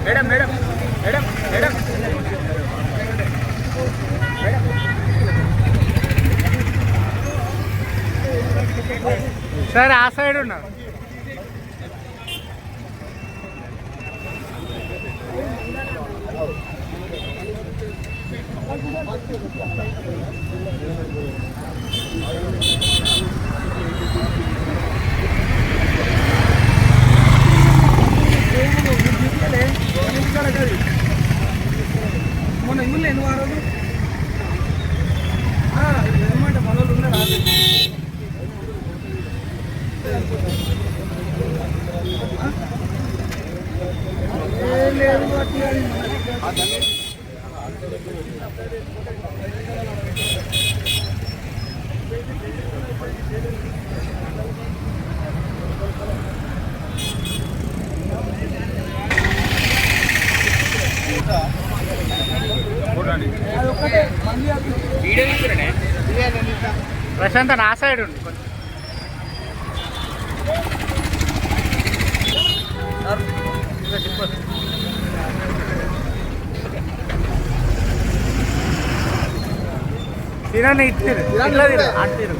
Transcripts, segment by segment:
Madam madam madam madam sir ఆ side ఉన్నారు. మొన్న ఇందులో ఎన్ని వారాలు ఏమంటే మనోళ్ళు ఉన్నారా? లేదు ప్రశాంత్ నా సైడ్ ఉండి కొంచెం తినని ఇట్టిరు ఆడుతీరు.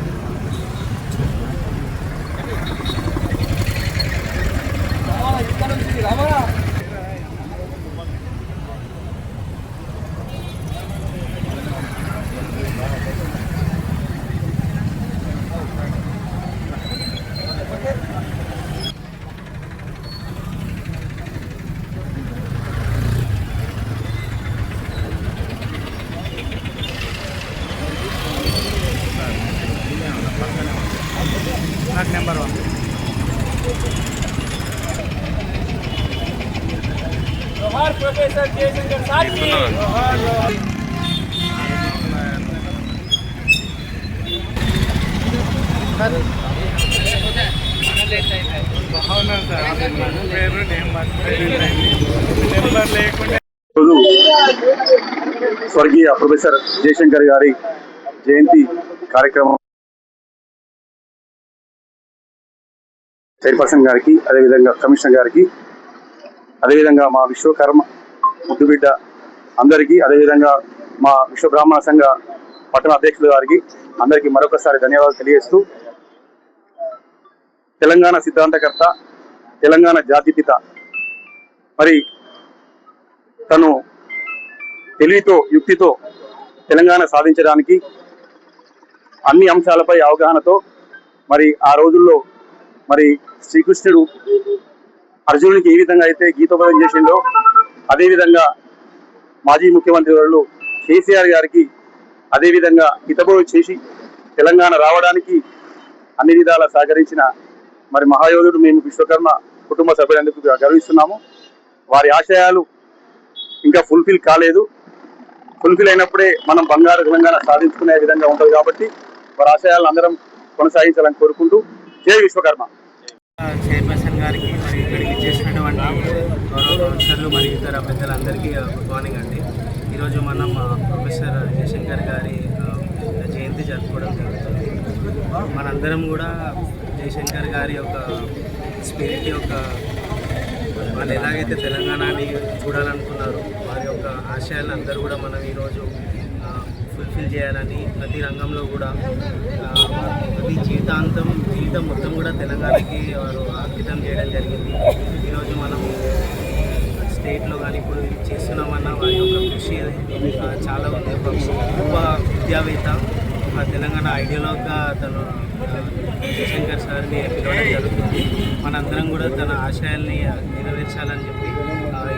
నాకు నెంబర్ 1 जोहार प्रोफेसर जयशंकर साहब की స్వర్గీయ ప్రొఫెసర్ జయశంకర్ గారి జయంతి కార్యక్రమం చైర్పర్సన్ గారికి, అదేవిధంగా కమిషనర్ గారికి, అదేవిధంగా మా విశ్వకర్మ ముద్దుబిడ్డ అందరికీ, అదేవిధంగా మా విశ్వ బ్రాహ్మణ సంఘ పట్టణ అధ్యక్షుల గారికి అందరికీ మరొకసారి ధన్యవాదాలు తెలియజేస్తూ, తెలంగాణ సిద్ధాంతకర్త, తెలంగాణ జాతిపిత, మరి తను తెలివితో యుక్తితో తెలంగాణ సాధించడానికి అన్ని అంశాలపై అవగాహనతో మరి ఆ రోజుల్లో మరి శ్రీకృష్ణుడు అర్జునుడికి ఏ విధంగా అయితే గీతోపదం చేసిండో అదేవిధంగా మాజీ ముఖ్యమంత్రి వాళ్ళు కేసీఆర్ గారికి అదేవిధంగా హితబోధ చేసి తెలంగాణ రావడానికి అన్ని విధాలా సహకరించిన మరి మహాయోధుడు మేము విశ్వకర్మ కుటుంబ సభ్యులందుకు గర్విస్తున్నాము. వారి ఆశయాలు ఇంకా ఫుల్ఫిల్ కాలేదు. ఫుల్ఫిల్ అయినప్పుడే మనం బంగారు తెలంగాణ సాధించుకునే విధంగా ఉంటుంది కాబట్టి వారి ఆశయాలను అందరం కొనసాగించాలని కోరుకుంటూ జై విశ్వకర్మ. చైర్పర్సన్ గారికి మరి ఇక్కడికి చేసినటువంటి గౌరవ కౌన్సిలర్లు మరియు ఇతర పెద్దలందరికీ గుడ్ మార్నింగ్ అండి. ఈరోజు మనం ప్రొఫెసర్ జయశంకర్ గారి జయంతి జరుపుకోవడం జరుగుతుంది. మనందరం కూడా జయశంకర్ గారి యొక్క స్పిరిట్ యొక్క వాళ్ళు ఎలాగైతే తెలంగాణని చూడాలనుకున్నారో వారి యొక్క ఆశయాలను అందరూ కూడా మనం ఈరోజు ఫుల్ఫిల్ చేయాలని ప్రతి రంగంలో కూడా ప్రతి జీవితం మొత్తం కూడా తెలంగాణకి వారు అంకితం చేయడం జరిగింది. ఈరోజు మనం స్టేట్లో కానీ ఇప్పుడు చేస్తున్నామన్న వారి యొక్క కృషి చాలా ఉంది. ఒక గొప్ప విద్యావేత్త, ఒక తెలంగాణ ఐడియాలజీగా తను జయశంకర్ సార్ని పిలవడం జరుగుతుంది. మనందరం కూడా తన ఆశయాల్ని నెరవేర్చాలని చెప్పి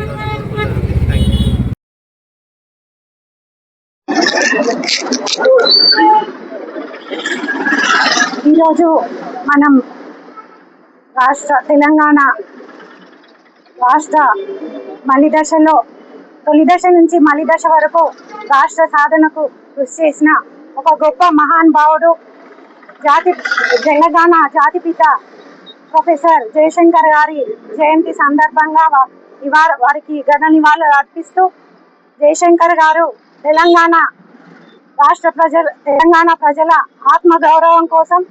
ఈరోజు కోరుకుంటున్నాను. Thank you. ఈరోజు మనం తెలంగాణ రాష్ట్ర మలిదశలో తొలి దశ నుంచి మలిదశ వరకు రాష్ట్ర సాధనకు కృషి చేసిన ఒక గొప్ప మహానుభావుడు, తెలంగాణ జాతిపిత ప్రొఫెసర్ జయశంకర్ గారి జయంతి సందర్భంగా వారికి ఘన నివాళులు అర్పిస్తూ, జయశంకర్ గారు తెలంగాణ ప్రజల ఆత్మగౌరవం కోసం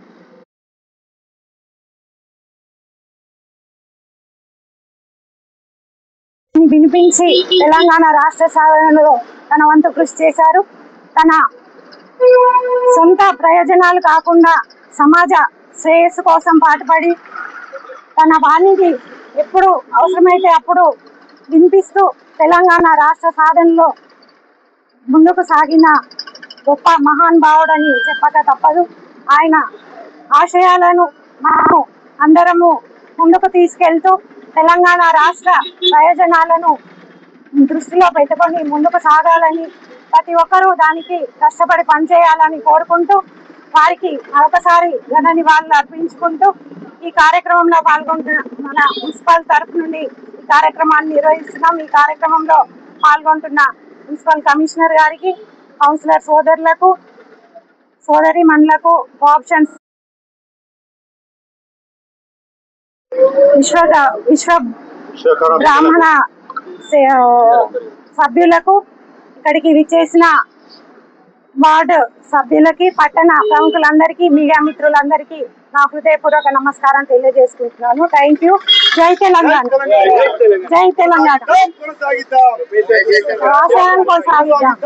వినిపించి తెలంగాణ రాష్ట్ర సాధనలో తన వంతు కృషి చేశారు. తన సొంత ప్రయోజనాలు కాకుండా సమాజ శ్రేయస్సు కోసం పాటుపడి తన వాణిని ఎప్పుడు అవసరమైతే అప్పుడు వినిపిస్తూ తెలంగాణ రాష్ట్ర సాధనలో ముందుకు సాగిన గొప్ప మహానుభావుడని చెప్పక తప్పదు. ఆయన ఆశయాలను మనము అందరము ముందుకు తీసుకెళ్తూ తెలంగాణ రాష్ట్ర ప్రయోజనాలను దృష్టిలో పెట్టుకొని ముందుకు సాగాలని, ప్రతి ఒక్కరూ దానికి కష్టపడి పనిచేయాలని కోరుకుంటూ వారికి మరొకసారి ఘన నివాళులు అర్పించుకుంటూ ఈ కార్యక్రమంలో పాల్గొంటున్న మన మున్సిపల్ తరఫు నుండి ఈ కార్యక్రమాన్ని నిర్వహిస్తున్నాం. ఈ కార్యక్రమంలో పాల్గొంటున్న మున్సిపల్ కమిషనర్ గారికి, కౌన్సిలర్ సోదరులకు, సోదరి మనులకు, ఆప్షన్స్ విశ్వ బ్రాహ్మణ సభ్యులకు, ఇక్కడికి విచ్చేసిన వార్డు సభ్యులకి, పట్టణ ప్రముఖులందరికీ, మీడియా మిత్రులందరికీ నా హృదయపూర్వక నమస్కారం తెలియజేసుకుంటున్నాను. Thank you. జై తెలంగాణ. జై తెలంగాణ. ఆశయాన్ని కొనసాగిద్దాం.